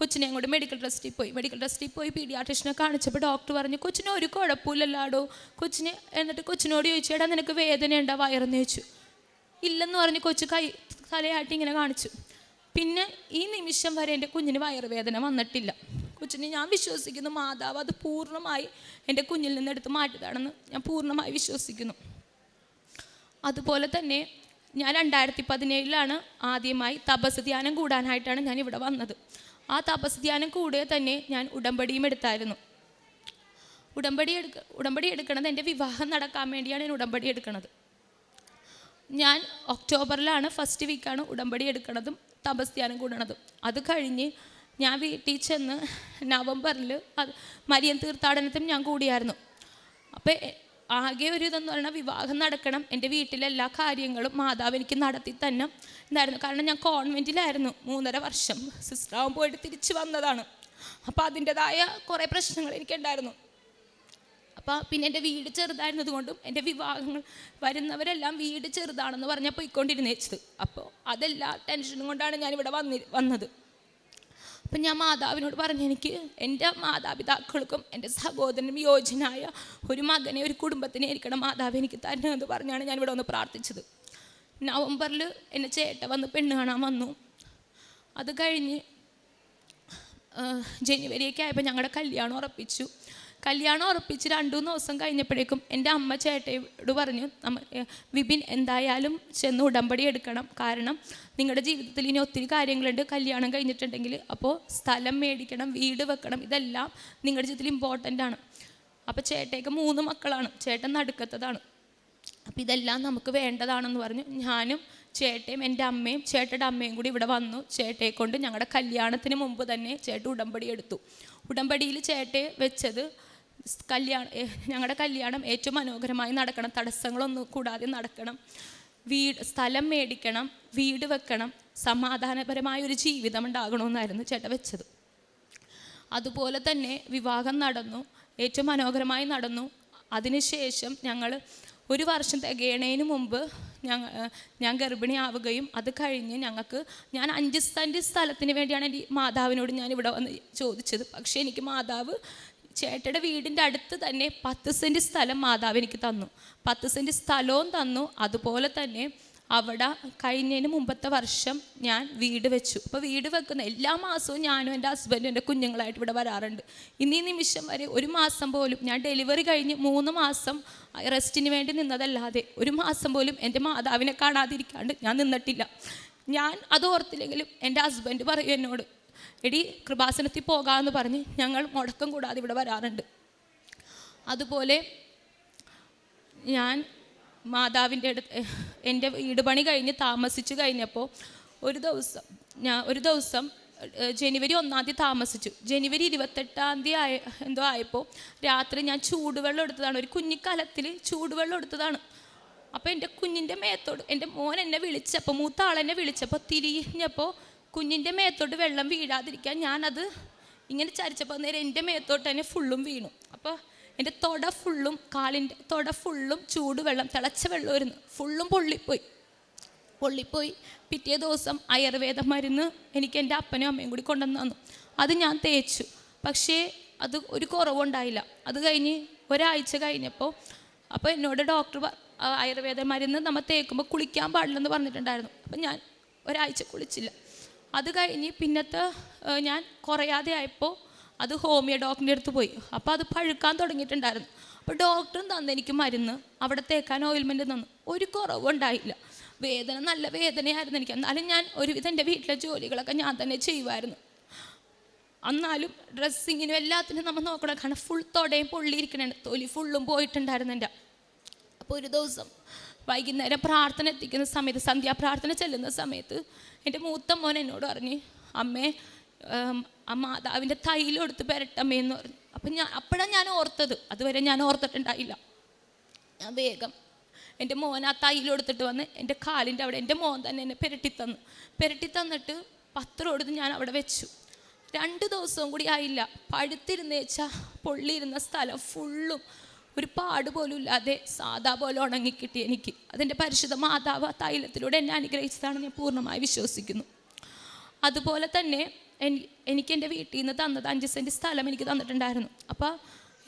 കൊച്ചിനെയും കൊണ്ട് മെഡിക്കൽ ട്രസ്റ്റിൽ പോയി പീഡിയാട്രിഷ്യനെ കാണിച്ചപ്പോൾ ഡോക്ടർ പറഞ്ഞു, കൊച്ചിന് ഒരു കുഴപ്പമില്ലല്ലാടോ കൊച്ചിന്. എന്നിട്ട് കൊച്ചിനോട് ചോദിച്ചു, എടാ നിനക്ക് വേദനയുണ്ടോ വയറെന്ന് ചോദിച്ചു. ഇല്ലെന്ന് പറഞ്ഞ് കൊച്ചു തലയാട്ടി ഇങ്ങനെ കാണിച്ചു. പിന്നെ ഈ നിമിഷം വരെ എൻ്റെ കുഞ്ഞിന് വയറുവേദന വന്നിട്ടില്ല. കൊച്ചിനെ ഞാൻ വിശ്വസിക്കുന്നു മാതാവ് അത് പൂർണ്ണമായി എൻ്റെ കുഞ്ഞിൽ നിന്ന് എടുത്ത് മാറ്റിയതാണെന്ന് ഞാൻ പൂർണ്ണമായി വിശ്വസിക്കുന്നു. അതുപോലെ തന്നെ ഞാൻ 2017 ആദ്യമായി തപസ് ധ്യാനം കൂടാനായിട്ടാണ് ഞാൻ ഇവിടെ വന്നത്. ആ തപസ് ധ്യാനം കൂടെ തന്നെ ഞാൻ ഉടമ്പടിയും എടുത്തായിരുന്നു. ഉടമ്പടി എടുക്കണത് എൻ്റെ വിവാഹം നടക്കാൻ വേണ്ടിയാണ് ഞാൻ ഉടമ്പടി എടുക്കുന്നത്. ഞാൻ ഒക്ടോബറിലാണ് ഫസ്റ്റ് വീക്കാണ് ഉടമ്പടി എടുക്കണതും തപസ് ധ്യാനം കൂടണതും. അത് കഴിഞ്ഞ് ഞാൻ വീട്ടിൽ ചെന്ന് നവംബറിൽ മരിയൻ തീർത്ഥാടനത്തിനും ഞാൻ കൂടിയായിരുന്നു. അപ്പോൾ ആകെ ഒരു ഇതെന്ന് പറഞ്ഞാൽ വിവാഹം നടക്കണം, എൻ്റെ വീട്ടിലെ എല്ലാ കാര്യങ്ങളും മാതാവ് എനിക്ക് നടത്തി തന്നെ ഉണ്ടായിരുന്നു. കാരണം ഞാൻ കോൺവെൻറ്റിലായിരുന്നു 3.5 വർഷം, സിസ്റ്ററാവും പോയിട്ട് തിരിച്ച് വന്നതാണ്. അപ്പോൾ അതിൻ്റെതായ കുറേ പ്രശ്നങ്ങൾ എനിക്കുണ്ടായിരുന്നു. അപ്പോൾ പിന്നെ എൻ്റെ വീട് ചെറുതായിരുന്നത് കൊണ്ടും എൻ്റെ വിവാഹങ്ങൾ വരുന്നവരെല്ലാം വീട് ചെറുതാണെന്ന് പറഞ്ഞാൽ പോയിക്കൊണ്ടിരുന്നേച്ചത്. അപ്പോൾ അതെല്ലാ ടെൻഷനും കൊണ്ടാണ് ഞാനിവിടെ വന്നത്. അപ്പം ഞാൻ മാതാവിനോട് പറഞ്ഞു, എനിക്ക് എൻ്റെ മാതാപിതാക്കൾക്കും എൻ്റെ സഹോദരനും യോജനായ ഒരു മകനെ, ഒരു കുടുംബത്തിനെ ആയിരിക്കണം മാതാവ് എനിക്ക് തന്നെ എന്ന് പറഞ്ഞാണ് ഞാനിവിടെ വന്ന് പ്രാർത്ഥിച്ചത്. നവംബറിൽ എന്നെ ചേട്ടൻ വന്ന് പെണ്ണ് കാണാൻ വന്നു. അത് കഴിഞ്ഞ് ജനുവരിയൊക്കെ ആയപ്പോൾ ഞങ്ങളുടെ കല്യാണം ഉറപ്പിച്ച് 2-3 ദിവസം കഴിഞ്ഞപ്പോഴേക്കും എൻ്റെ അമ്മ ചേട്ടയോട് പറഞ്ഞു, വിപിൻ എന്തായാലും ചെന്ന് ഉടമ്പടി എടുക്കണം, കാരണം നിങ്ങളുടെ ജീവിതത്തിൽ ഇനി ഒത്തിരി കാര്യങ്ങളുണ്ട്, കല്യാണം കഴിഞ്ഞിട്ടുണ്ടെങ്കിൽ അപ്പോൾ സ്ഥലം മേടിക്കണം, വീട് വെക്കണം, ഇതെല്ലാം നിങ്ങളുടെ ജീവിതത്തിൽ ഇമ്പോർട്ടൻ്റ് ആണ്. അപ്പോൾ ചേട്ടയ്ക്ക് 3 മക്കളാണ്, ചേട്ടൻ നടുക്കത്തതാണ്, അപ്പോൾ ഇതെല്ലാം നമുക്ക് വേണ്ടതാണെന്ന് പറഞ്ഞു. ഞാനും ചേട്ടയും എൻ്റെ അമ്മയും ചേട്ടയുടെ അമ്മയും കൂടി ഇവിടെ വന്നു. ചേട്ടയെ കൊണ്ട് ഞങ്ങളുടെ കല്യാണത്തിന് മുമ്പ് തന്നെ ചേട്ടൻ ഉടമ്പടി എടുത്തു. ഉടമ്പടിയിൽ ചേട്ടയെ വെച്ചത് ഞങ്ങളുടെ കല്യാണം ഏറ്റവും മനോഹരമായി നടക്കണം, തടസ്സങ്ങളൊന്നും കൂടാതെ നടക്കണം, സ്ഥലം മേടിക്കണം, വീട് വെക്കണം, സമാധാനപരമായൊരു ജീവിതം ഉണ്ടാകണമെന്നായിരുന്നു ചേട്ടൻ വെച്ചത്. അതുപോലെ തന്നെ വിവാഹം നടന്നു, ഏറ്റവും മനോഹരമായി നടന്നു. അതിനുശേഷം ഞങ്ങൾ 1 വർഷം തികയണതിന് മുമ്പ് ഞാൻ ഗർഭിണിയാവുകയും അത് കഴിഞ്ഞ് ഞാൻ 5 സെൻറ്റ് സ്ഥലത്തിന് വേണ്ടിയാണ് എൻ്റെ മാതാവിനോട് ഞാൻ ഇവിടെ വന്ന് ചോദിച്ചത്. പക്ഷേ എനിക്ക് മാതാവ് ചേട്ടയുടെ വീടിൻ്റെ അടുത്ത് തന്നെ 10 സെൻറ്റ് സ്ഥലം മാതാവ് എനിക്ക് തന്നു. 10 സെൻറ്റ് സ്ഥലവും തന്നു. അതുപോലെ തന്നെ അവിടെ കഴിഞ്ഞതിന് മുമ്പത്തെ വർഷം ഞാൻ വീട് വെച്ചു. അപ്പോൾ വീട് വെക്കുന്ന എല്ലാ മാസവും ഞാനും എൻ്റെ ഹസ്ബൻഡും എൻ്റെ കുഞ്ഞുങ്ങളായിട്ട് ഇവിടെ വരാറുണ്ട്. ഇന്നീ നിമിഷം വരെ 1 മാസം പോലും ഞാൻ ഡെലിവറി കഴിഞ്ഞ് 3 മാസം റെസ്റ്റിന് വേണ്ടി നിന്നതല്ലാതെ 1 മാസം പോലും എൻ്റെ മാതാവിനെ കാണാതിരിക്കാണ്ട് ഞാൻ നിന്നിട്ടില്ല. ഞാൻ അത് ഓർത്തില്ലെങ്കിലും എൻ്റെ ഹസ്ബൻഡ് പറയും എന്നോട്, എടി കൃപാസനത്തിൽ പോകാമെന്ന് പറഞ്ഞ് ഞങ്ങൾ മുടക്കം കൂടാതെ ഇവിടെ വരാറുണ്ട്. അതുപോലെ ഞാൻ മാതാവിൻ്റെ അടുത്ത് എൻ്റെ വീട് പണി കഴിഞ്ഞ് താമസിച്ച് കഴിഞ്ഞപ്പോൾ ഒരു ദിവസം ജനുവരി 1 താമസിച്ചു. ജനുവരി 28 എന്തോ ആയപ്പോൾ രാത്രി ഞാൻ ചൂടുവെള്ളം എടുത്തതാണ്, ഒരു കുഞ്ഞിക്കലത്തിൽ ചൂടുവെള്ളം എടുത്തതാണ്. അപ്പോൾ എൻ്റെ കുഞ്ഞിൻ്റെ മേത്തോട് എൻ്റെ മോൻ എന്നെ വിളിച്ചപ്പോൾ, മൂത്ത ആളെന്നെ വിളിച്ചപ്പോൾ തിരിഞ്ഞപ്പോൾ കുഞ്ഞിൻ്റെ മേത്തോട്ട് വെള്ളം വീഴാതിരിക്കാൻ ഞാനത് ഇങ്ങനെ ചരിച്ചപ്പോൾ നേരെ എൻ്റെ മേത്തോട്ട് തന്നെ ഫുള്ളും വീണു. അപ്പോൾ എൻ്റെ കാലിൻ്റെ തൊട ഫുള്ളും ചൂടുവെള്ളം, തിളച്ച വെള്ളമായിരുന്നു, ഫുള്ളും പൊള്ളിപ്പോയി. പിറ്റേ ദിവസം ആയുർവേദ മരുന്ന് എനിക്ക് എൻ്റെ അപ്പനും അമ്മയും കൂടി കൊണ്ടുവന്ന് തന്നു. അത് ഞാൻ തേച്ചു, പക്ഷേ അത് ഒരു കുറവുണ്ടായില്ല. അത് കഴിഞ്ഞ് ഒരാഴ്ച കഴിഞ്ഞപ്പോൾ എന്നോട് ഡോക്ടർ ആയുർവേദ മരുന്ന് നമ്മൾ തേക്കുമ്പോൾ കുളിക്കാൻ പാടില്ലെന്ന് പറഞ്ഞിട്ടുണ്ടായിരുന്നു. അപ്പം ഞാൻ ഒരാഴ്ച കുളിച്ചില്ല. അത് കഴിഞ്ഞ് പിന്നത്തെ ഞാൻ കുറയാതെ ആയപ്പോൾ അത് ഹോമിയോ ഡോക്ടറിൻ്റെ അടുത്ത് പോയി. അപ്പോൾ അത് പഴുക്കാൻ തുടങ്ങിയിട്ടുണ്ടായിരുന്നു. അപ്പോൾ ഡോക്ടറും തന്നു എനിക്ക് മരുന്ന്, അവിടെ തേക്കാൻ ഓയിൽമെൻറ്റ് തന്നു. ഒരു കുറവുണ്ടായില്ല. നല്ല വേദനയായിരുന്നു എനിക്ക്. എന്നാലും ഞാൻ ഒരുവിധം എൻ്റെ വീട്ടിലെ ജോലികളൊക്കെ ഞാൻ തന്നെ ചെയ്യുമായിരുന്നു. എന്നാലും ഡ്രസ്സിങ്ങിനും എല്ലാത്തിനും നമ്മൾ നോക്കണം, കാരണം ഫുൾ തൊടയും പൊള്ളിയിരിക്കണേ, തൊലി ഫുള്ളും പോയിട്ടുണ്ടായിരുന്നു എൻ്റെ. അപ്പോൾ ഒരു ദിവസം വൈകുന്നേരം പ്രാർത്ഥന എത്തിക്കുന്ന സമയത്ത്, സന്ധ്യാപ്രാർത്ഥന ചെല്ലുന്ന സമയത്ത് എൻ്റെ മൂത്ത മോൻ എന്നോട് പറഞ്ഞ്, അമ്മേ മാതാവിൻ്റെ തൈലം എടുത്ത് പെരട്ടമ്മയെന്ന് പറഞ്ഞു. അപ്പം അപ്പോഴാണ് ഞാൻ ഓർത്തത്, അതുവരെ ഞാൻ ഓർത്തിട്ടുണ്ടായില്ല. ഞാൻ വേഗം എൻ്റെ മോൻ ആ തൈലം എടുത്തിട്ട് വന്ന് എൻ്റെ കാലിൻ്റെ അവിടെ എൻ്റെ മോൻ തന്നെ എന്നെ പെരട്ടി തന്നിട്ട് പത്രം എടുത്ത് ഞാൻ അവിടെ വെച്ചു. 2 ദിവസവും കൂടി ആയില്ല, പഴുത്തിരുന്നേച്ചാൽ പൊള്ളിയിരുന്ന സ്ഥലം ഫുള്ളും ഒരു പാട് പോലും ഇല്ലാതെ സാധാ പോലെ ഉണങ്ങിക്കിട്ടി എനിക്ക്. അതിൻ്റെ പരിശുദ്ധ മാതാവ് ആ തൈലത്തിലൂടെ എന്നെ അനുഗ്രഹിച്ചതാണെന്ന് ഞാൻ പൂർണ്ണമായി വിശ്വസിക്കുന്നു. അതുപോലെ തന്നെ എനിക്ക് എൻ്റെ വീട്ടിൽ നിന്ന് തന്നത് 5 സെൻറ്റ് സ്ഥലം എനിക്ക് തന്നിട്ടുണ്ടായിരുന്നു. അപ്പോൾ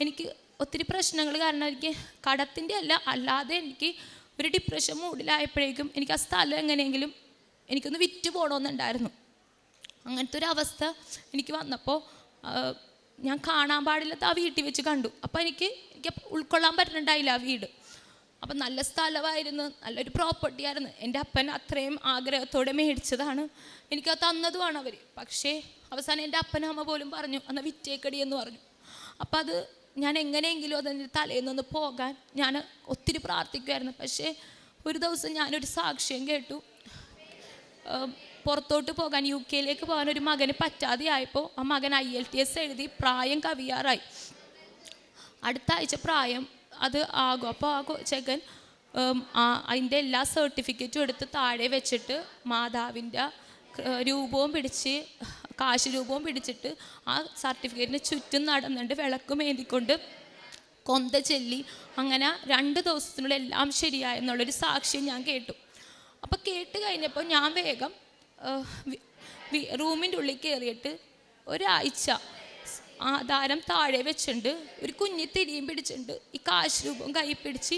എനിക്ക് ഒത്തിരി പ്രശ്നങ്ങൾ കാരണം എനിക്ക് കടത്തിൻ്റെ അല്ലാതെ എനിക്ക് ഒരു ഡിപ്രഷൻ മൂഡിലായപ്പോഴേക്കും എനിക്ക് ആ സ്ഥലം എങ്ങനെയെങ്കിലും എനിക്കൊന്ന് വിറ്റ് പോകണമെന്നുണ്ടായിരുന്നു. അങ്ങനത്തെ ഒരു അവസ്ഥ എനിക്ക് വന്നപ്പോൾ ഞാൻ കാണാൻ പാടില്ലാത്ത ആ വീട്ടിൽ വെച്ച് കണ്ടു. അപ്പോൾ എനിക്ക് ഉൾക്കൊള്ളാൻ പറ്റുന്നുണ്ടായില്ല ആ വീട്. അപ്പം നല്ല സ്ഥലമായിരുന്നു, നല്ലൊരു പ്രോപ്പർട്ടി ആയിരുന്നു. എൻ്റെ അപ്പൻ അത്രയും ആഗ്രഹത്തോടെ മേടിച്ചതാണ്, എനിക്കത് തന്നതുമാണ് അവർ. പക്ഷേ അവസാനം എൻ്റെ അപ്പനും അമ്മ പോലും പറഞ്ഞു, എന്നാൽ വിറ്റേക്കടി എന്ന് പറഞ്ഞു. അപ്പം അത് ഞാൻ എങ്ങനെയെങ്കിലും അതിൻ്റെ തലേന്നൊന്ന് പോകാൻ ഞാൻ ഒത്തിരി പ്രാർത്ഥിക്കുമായിരുന്നു. പക്ഷേ ഒരു ദിവസം ഞാനൊരു സാക്ഷ്യം കേട്ടു. പുറത്തോട്ട് പോകാൻ, UK പോകാൻ ഒരു മകന് പറ്റാതെ ആയപ്പോൾ ആ മകൻ IELTS എഴുതി പ്രായം കവിയാറായി. അടുത്ത ആഴ്ച പ്രായം അത് ആകും. അപ്പോൾ ആ ചെക്കൻ അതിൻ്റെ എല്ലാ സർട്ടിഫിക്കറ്റും എടുത്ത് താഴെ വെച്ചിട്ട് മാതാവിൻ്റെ രൂപവും പിടിച്ച്, കാശ് രൂപവും പിടിച്ചിട്ട് ആ സർട്ടിഫിക്കറ്റിന് ചുറ്റും നടന്നുകൊണ്ട് വിളക്കും ഏന്തിക്കൊണ്ട് കൊന്ത ചൊല്ലി, അങ്ങനെ 2 ദിവസത്തിനുള്ളിൽ എല്ലാം ശരിയായെന്നുള്ളൊരു സാക്ഷ്യം ഞാൻ കേട്ടു. അപ്പോൾ കേട്ട് കഴിഞ്ഞപ്പോൾ ഞാൻ വേഗം റൂമിൻ്റെ ഉള്ളിൽ കയറിയിട്ട് ഒരാഴ്ച ആധാരം താഴെ വെച്ചിട്ടുണ്ട്, ഒരു കുഞ്ഞി തിരിയും പിടിച്ചിട്ടുണ്ട്, ഈ കാശ് രൂപവും കൈ പിടിച്ച്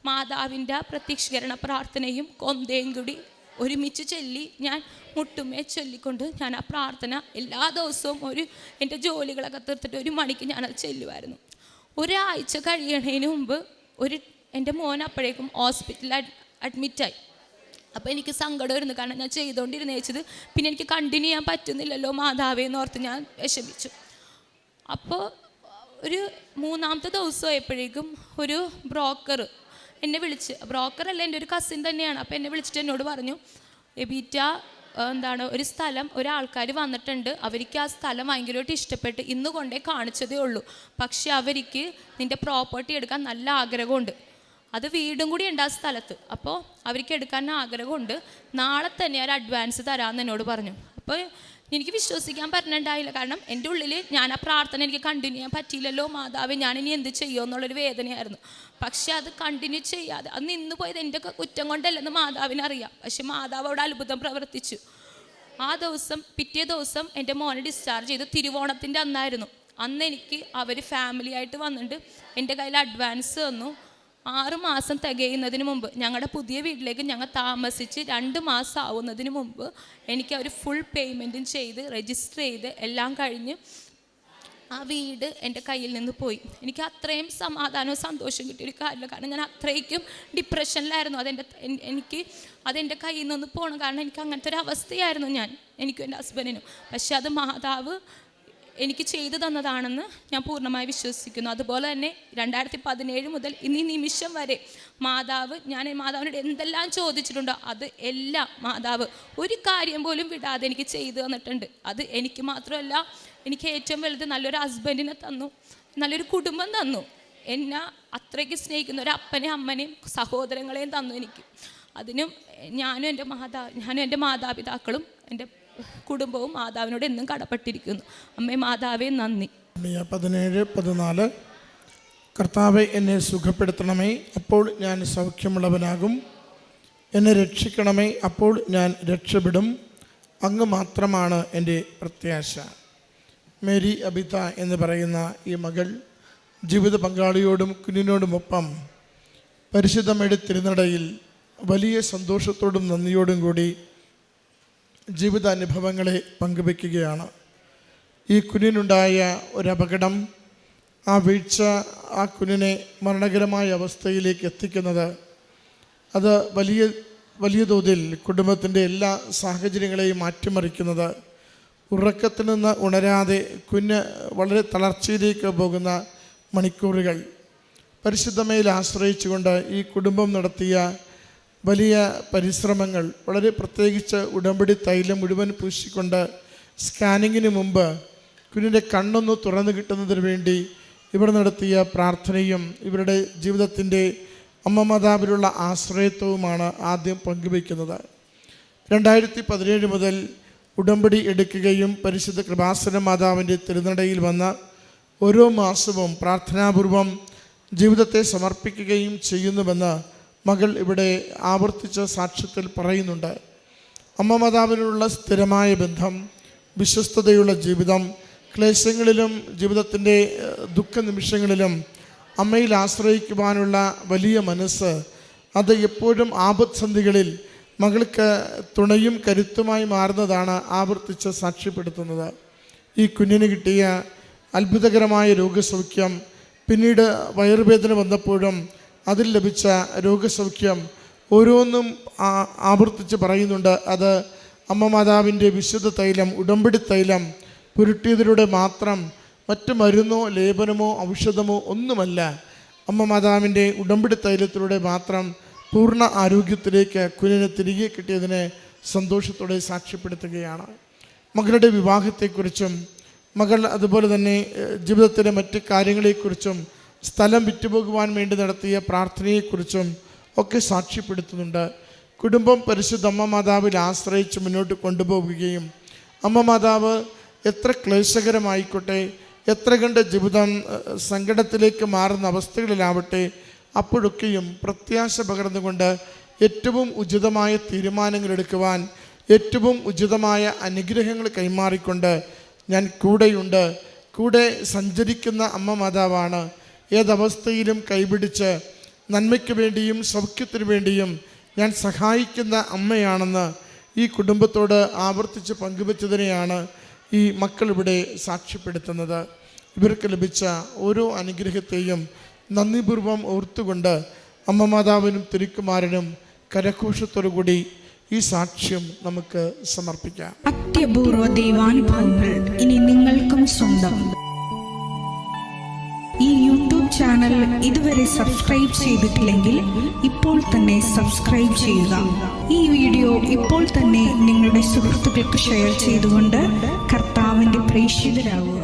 മാതാവിൻ്റെ പ്രത്യക്ഷീകരണ പ്രാർത്ഥനയും കൊന്തയും കൂടി ഒരുമിച്ച് ചൊല്ലി ഞാൻ മുട്ടുമേ ചൊല്ലിക്കൊണ്ട് ഞാൻ ആ പ്രാർത്ഥന എല്ലാ ദിവസവും എൻ്റെ ജോലികളൊക്കെ തീർത്തിട്ട് 1 മണിക്ക് ഞാനത് ചെല്ലുമായിരുന്നു. ഒരാഴ്ച കഴിയണതിന് മുമ്പ് എൻ്റെ മോൻ അപ്പോഴേക്കും ഹോസ്പിറ്റലിൽ അഡ്മിറ്റായി. അപ്പോൾ എനിക്ക് സങ്കടമായിരുന്നു, കാരണം ഞാൻ ചെയ്തുകൊണ്ടിരുന്ന വെച്ചത് പിന്നെ എനിക്ക് കണ്ടിന്യൂ ചെയ്യാൻ പറ്റുന്നില്ലല്ലോ മാതാവേ എന്നോർത്ത് ഞാൻ വിഷമിച്ചു. അപ്പോൾ ഒരു 3-ാമത്തെ ദിവസമായപ്പോഴേക്കും ഒരു ബ്രോക്കർ എന്നെ വിളിച്ച്, ബ്രോക്കറല്ല എൻ്റെ ഒരു കസിൻ തന്നെയാണ്. അപ്പോൾ എന്നെ വിളിച്ചിട്ട് എന്നോട് പറഞ്ഞു, എബീറ്റ ഒരു സ്ഥലം ഒരാൾക്കാർ വന്നിട്ടുണ്ട്, അവർക്ക് ആ സ്ഥലം ഭയങ്കരമായിട്ട് ഇഷ്ടപ്പെട്ട് ഇന്ന് കൊണ്ടേ കാണിച്ചതേ ഉള്ളൂ, പക്ഷെ അവർക്ക് നിൻ്റെ പ്രോപ്പർട്ടി എടുക്കാൻ നല്ല ആഗ്രഹമുണ്ട്, അത് വീടും കൂടി ഉണ്ട് ആ സ്ഥലത്ത്, അപ്പോൾ അവർക്ക് എടുക്കാൻ ആഗ്രഹമുണ്ട്, നാളെ തന്നെ ഒരു അഡ്വാൻസ് തരാമെന്ന് എന്നോട് പറഞ്ഞു. അപ്പോൾ എനിക്ക് വിശ്വസിക്കാൻ പറ്റുന്നുണ്ടായില്ല, കാരണം എൻ്റെ ഉള്ളിൽ ഞാൻ ആ പ്രാർത്ഥന എനിക്ക് കണ്ടിന്യൂ ചെയ്യാൻ പറ്റിയില്ലല്ലോ മാതാവ്, ഞാനിനി എന്ത് ചെയ്യുമോ എന്നുള്ളൊരു വേദനയായിരുന്നു. പക്ഷെ അത് കണ്ടിന്യൂ ചെയ്യാതെ അത് നിന്ന് പോയത് എൻ്റെ കുറ്റം കൊണ്ടല്ലെന്ന് മാതാവിനറിയാം. പക്ഷെ മാതാവ് അവിടെ അത്ഭുതം പ്രവർത്തിച്ചു. ആ ദിവസം പിറ്റേ ദിവസം എൻ്റെ മോനെ ഡിസ്ചാർജ് ചെയ്ത് തിരുവോണത്തിൻ്റെ അന്നായിരുന്നു. അന്ന് എനിക്ക് അവർ ഫാമിലി ആയിട്ട് വന്നിട്ട് എൻ്റെ കയ്യിൽ അഡ്വാൻസ് തന്നു. 6 മാസം തികയുന്നതിന് മുമ്പ്, ഞങ്ങളുടെ പുതിയ വീട്ടിലേക്ക് ഞങ്ങൾ താമസിച്ച് 2 മാസം ആവുന്നതിന് മുമ്പ് എനിക്ക് അവർ ഫുൾ പേയ്മെൻറ്റും ചെയ്ത് രജിസ്റ്റർ ചെയ്ത് എല്ലാം കഴിഞ്ഞ് ആ വീട് എൻ്റെ കയ്യിൽ നിന്ന് പോയി. എനിക്ക് അത്രയും സമാധാനവും സന്തോഷം കിട്ടിയൊരു കാര്യമില്ല, കാരണം ഞാൻ അത്രയ്ക്കും ഡിപ്രഷനിലായിരുന്നു. അതെൻ്റെ കയ്യിൽ നിന്ന് പോകണം, കാരണം എനിക്ക് അങ്ങനത്തെ ഒരു അവസ്ഥയായിരുന്നു എനിക്കും എൻ്റെ ഹസ്ബൻഡിനും. പക്ഷെ അത് മാതാവ് എനിക്ക് ചെയ്തു തന്നതാണെന്ന് ഞാൻ പൂർണ്ണമായി വിശ്വസിക്കുന്നു. അതുപോലെ തന്നെ 2017 മുതൽ ഇന്നീ നിമിഷം വരെ ഞാൻ മാതാവിനോട് എന്തെല്ലാം ചോദിച്ചിട്ടുണ്ടോ അത് എല്ലാം മാതാവ് ഒരു കാര്യം പോലും വിടാതെ എനിക്ക് ചെയ്തു തന്നിട്ടുണ്ട്. അത് എനിക്ക് മാത്രമല്ല, എനിക്ക് ഏറ്റവും വലുത് നല്ലൊരു ഹസ്ബൻഡിനെ തന്നു, നല്ലൊരു കുടുംബം തന്നു, എന്നെ അത്രയ്ക്ക് സ്നേഹിക്കുന്ന ഒരു അപ്പനെയും അമ്മനെയും സഹോദരങ്ങളെയും തന്നു എനിക്ക്. അതിനും ഞാനും എൻ്റെ മാതാപിതാക്കളും എൻ്റെ കുടുംബവും മാതാവിനോട് എന്നും കടപ്പെട്ടിരിക്കുന്നു. അമ്മേ മാതാവേ നന്ദി. 17-14 കർത്താവെ എന്നെ സുഖപ്പെടുത്തണമേ, അപ്പോൾ ഞാൻ സൗഖ്യമുള്ളവനാകും. എന്നെ രക്ഷിക്കണമേ, അപ്പോൾ ഞാൻ രക്ഷപ്പെടും. അങ്ങ് മാത്രമാണ് എൻ്റെ പ്രത്യാശ. മേരി അബിത എന്ന് പറയുന്ന ഈ മകൾ ജീവിത പങ്കാളിയോടും കുഞ്ഞിനോടുമൊപ്പം പരിശുദ്ധമ്മയുടെ തിരുനടയിൽ വലിയ സന്തോഷത്തോടും നന്ദിയോടും കൂടി ജീവിതാനുഭവങ്ങളെ പങ്കുവയ്ക്കുകയാണ്. ഈ കുഞ്ഞിനുണ്ടായ ഒരപകടം, ആ വീഴ്ച ആ കുഞ്ഞിനെ മരണകരമായ അവസ്ഥയിലേക്ക് എത്തിക്കുന്നത്, അത് വലിയ തോതിൽ കുടുംബത്തിൻ്റെ എല്ലാ സാഹചര്യങ്ങളെയും മാറ്റിമറിക്കുന്നത്, ഉറക്കത്തിൽ നിന്ന് ഉണരാതെ കുഞ്ഞ് വളരെ തളർച്ചയിലേക്ക് പോകുന്ന മണിക്കൂറുകൾ, പരിശുദ്ധമ്മയിൽ ആശ്രയിച്ചുകൊണ്ട് ഈ കുടുംബം നടത്തിയ വലിയ പരിശ്രമങ്ങൾ, വളരെ പ്രത്യേകിച്ച് ഉടമ്പടി തൈലം മുഴുവൻ പൂശിക്കൊണ്ട് സ്കാനിങ്ങിന് മുമ്പ് കുഞ്ഞിൻ്റെ കണ്ണൊന്ന് തുറന്നു കിട്ടുന്നതിന് വേണ്ടി ഇവർ നടത്തിയ പ്രാർത്ഥനയും ഇവരുടെ ജീവിതത്തിൻ്റെ അമ്മ മാതാവിലുള്ള ആശ്രയത്വവുമാണ് ആദ്യം പങ്കുവയ്ക്കുന്നത്. 2017 മുതൽ ഉടമ്പടി എടുക്കുകയും പരിശുദ്ധ കൃപാസന മാതാവിൻ്റെ തിരുനടയിൽ വന്ന് ഓരോ മാസവും പ്രാർത്ഥനാപൂർവം ജീവിതത്തെ സമർപ്പിക്കുകയും ചെയ്യുന്നുവെന്ന് മകൾ ഇവിടെ ആവർത്തിച്ച സാക്ഷ്യത്തിൽ പറയുന്നുണ്ട്. അമ്മ മാതാവിനുള്ള സ്ഥിരമായ ബന്ധം, വിശ്വസ്തതയുള്ള ജീവിതം, ക്ലേശങ്ങളിലും ജീവിതത്തിൻ്റെ ദുഃഖ നിമിഷങ്ങളിലും അമ്മയിൽ ആശ്രയിക്കുവാനുള്ള വലിയ മനസ്സ്, അത് എപ്പോഴും ആപത്സന്ധികളിൽ മകൾക്ക് തുണയും കരുത്തുമായി മാറുന്നതാണ് ആവർത്തിച്ച് സാക്ഷ്യപ്പെടുത്തുന്നത്. ഈ കുഞ്ഞിന് കിട്ടിയ അത്ഭുതകരമായ രോഗസൗഖ്യം, പിന്നീട് വയറുവേദന വന്നപ്പോഴും അതിൽ ലഭിച്ച രോഗസൗഖ്യം ഓരോന്നും ആവർത്തിച്ച് പറയുന്നുണ്ട്. അത് അമ്മ മാതാവിൻ്റെ വിശുദ്ധ തൈലം, ഉടമ്പടി തൈലം പുരട്ടിയതിലൂടെ മാത്രം, മറ്റ് മരുന്നോ ലേപനമോ ഔഷധമോ ഒന്നുമല്ല, അമ്മ മാതാവിൻ്റെ ഉടമ്പടി തൈലത്തിലൂടെ മാത്രം പൂർണ്ണ ആരോഗ്യത്തിലേക്ക് കുഞ്ഞിനെ തിരികെ കിട്ടിയതിനെ സന്തോഷത്തോടെ സാക്ഷ്യപ്പെടുത്തുകയാണ്. മകളുടെ വിവാഹത്തെക്കുറിച്ചും മകൾ അതുപോലെ തന്നെ ജീവിതത്തിലെ മറ്റ് കാര്യങ്ങളെക്കുറിച്ചും സ്ഥലം വിറ്റുപോകുവാൻ വേണ്ടി നടത്തിയ പ്രാർത്ഥനയെക്കുറിച്ചും ഒക്കെ സാക്ഷ്യപ്പെടുത്തുന്നുണ്ട്. കുടുംബം പരിശുദ്ധ അമ്മ മാതാവിൽ ആശ്രയിച്ച് മുന്നോട്ട് കൊണ്ടുപോവുകയും അമ്മ മാതാവ് എത്ര ക്ലേശകരമായിക്കോട്ടെ, എത്ര കണ്ട് ജീവിതം സങ്കടത്തിലേക്ക് മാറുന്ന അവസ്ഥകളിലാവട്ടെ, അപ്പോഴൊക്കെയും പ്രത്യാശ പകർന്നുകൊണ്ട് ഏറ്റവും ഉചിതമായ തീരുമാനങ്ങൾ എടുക്കുവാൻ, ഏറ്റവും ഉചിതമായ അനുഗ്രഹങ്ങൾ കൈമാറിക്കൊണ്ട് ഞാൻ കൂടെയുണ്ട്, കൂടെ സഞ്ചരിക്കുന്ന അമ്മ മാതാവാണ്, ഏതവസ്ഥയിലും കൈപിടിച്ച് നന്മയ്ക്ക് വേണ്ടിയും സൗഖ്യത്തിനു വേണ്ടിയും ഞാൻ സഹായിക്കുന്ന അമ്മയാണെന്ന് ഈ കുടുംബത്തോട് ആവർത്തിച്ച് പങ്കുവച്ചതിനെയാണ് ഈ മക്കളിവിടെ സാക്ഷ്യപ്പെടുത്തുന്നത്. ഇവർക്ക് ലഭിച്ച ഓരോ അനുഗ്രഹത്തെയും നന്ദിപൂർവ്വം ഓർത്തുകൊണ്ട് അമ്മ മാതാവിനും തിരുക്കുമാരനും കരഘോഷത്തോടു കൂടി ഈ സാക്ഷ്യം നമുക്ക് സമർപ്പിക്കാം. അത്യപൂർവ ദൈവാനുഭവങ്ങൾ ഇനി നിങ്ങൾക്കും സ്വന്തം. ഈ യൂട്യൂബ് ചാനൽ ഇതുവരെ സബ്സ്ക്രൈബ് ചെയ്തിട്ടില്ലെങ്കിൽ ഇപ്പോൾ തന്നെ സബ്സ്ക്രൈബ് ചെയ്യുക. ഈ വീഡിയോ ഇപ്പോൾ തന്നെ നിങ്ങളുടെ സുഹൃത്തുക്കൾക്ക് ഷെയർ ചെയ്തുകൊണ്ട് കർത്താവിൻ്റെ പ്രേക്ഷിതരാകുക.